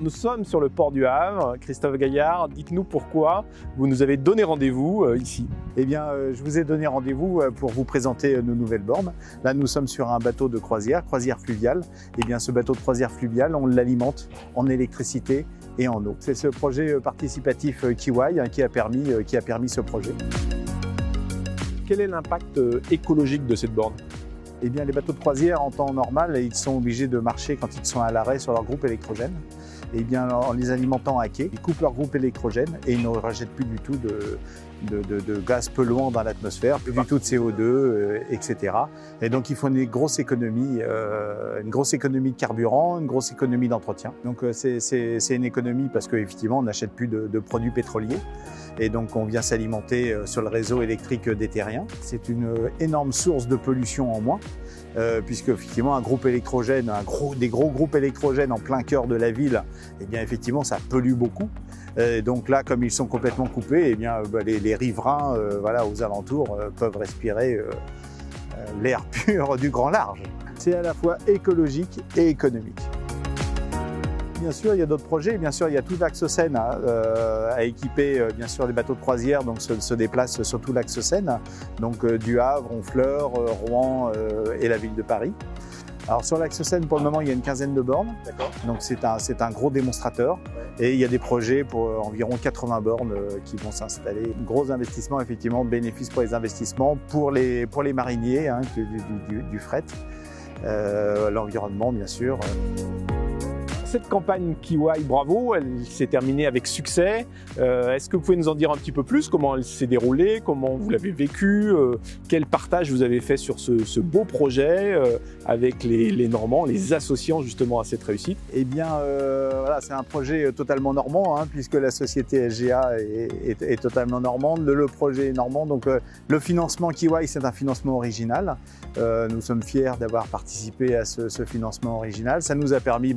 nous sommes sur le port du Havre. Christophe Gaillard, dites-nous pourquoi vous nous avez donné rendez-vous ici. Eh bien, je vous ai donné rendez-vous pour vous présenter nos nouvelles bornes. Là, nous sommes sur un bateau de croisière fluviale. Eh bien, ce bateau de croisière fluviale, on l'alimente en électricité et en eau. C'est ce projet participatif Kiwai qui a permis ce projet. Quel est l'impact écologique de cette borne? Eh bien, les bateaux de croisière, en temps normal, ils sont obligés de marcher quand ils sont à l'arrêt sur leur groupe électrogène. Et bien, en les alimentant à quai, ils coupent leur groupe électrogène et ils ne rejettent plus du tout de gaz polluants dans l'atmosphère, plus du tout de CO2, etc. Et donc, il faut une grosse économie de carburant, une grosse économie d'entretien. Donc, c'est une économie parce qu'effectivement, on n'achète plus de produits pétroliers. Et donc, on vient s'alimenter sur le réseau électrique des terriens. C'est une énorme source de pollution en moins, puisque effectivement, un groupe électrogène, des gros groupes électrogènes en plein cœur de la ville, eh bien, effectivement, ça pollue beaucoup. Et donc là, comme ils sont complètement coupés, eh bien, les riverains voilà, aux alentours peuvent respirer l'air pur du grand large. C'est à la fois écologique et économique. Bien sûr, il y a d'autres projets. Bien sûr, il y a tout l'axe Seine à équiper. Bien sûr, les bateaux de croisière donc, se déplacent sur tout l'axe Seine, donc du Havre, Honfleur, Rouen et la ville de Paris. Alors sur l'axe Seine, pour le moment, il y a une quinzaine de bornes. Donc c'est un gros démonstrateur. Et il y a des projets pour environ 80 bornes qui vont s'installer. Gros investissement, effectivement, bénéfice pour les investissements, pour les mariniers hein, du fret, l'environnement, bien sûr. Cette campagne Kiwai Bravo, elle s'est terminée avec succès. Est-ce que vous pouvez nous en dire un petit peu plus? Comment elle s'est déroulée? Comment vous l'avez vécue? Quel partage vous avez fait sur ce beau projet avec les Normands, les associant justement à cette réussite? Eh bien, voilà, c'est un projet totalement normand, hein, puisque la société SGA est totalement normande, le projet est normand. Donc, le financement Kiwai, c'est un financement original. Nous sommes fiers d'avoir participé à ce financement original. Ça nous a permis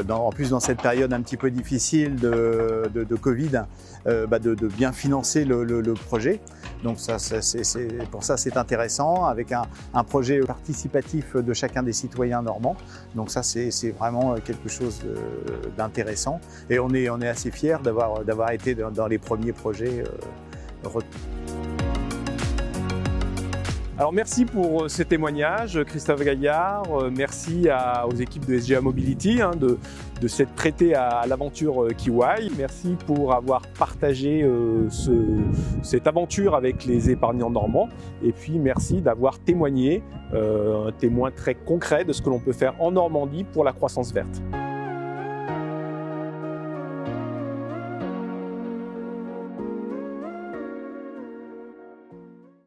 en plus dans cette période un petit peu difficile de Covid, de bien financer le projet. Donc pour ça c'est intéressant, avec un projet participatif de chacun des citoyens normands. Donc ça c'est vraiment quelque chose d'intéressant. Et on est assez fiers d'avoir été dans les premiers projets retenus. Alors merci pour ces témoignages, Christophe Gaillard. Merci aux équipes de SGA Mobility de s'être prêtées à l'aventure Kiwai. Merci pour avoir partagé cette aventure avec les épargnants normands. Et puis merci d'avoir témoigné, un témoin très concret de ce que l'on peut faire en Normandie pour la croissance verte.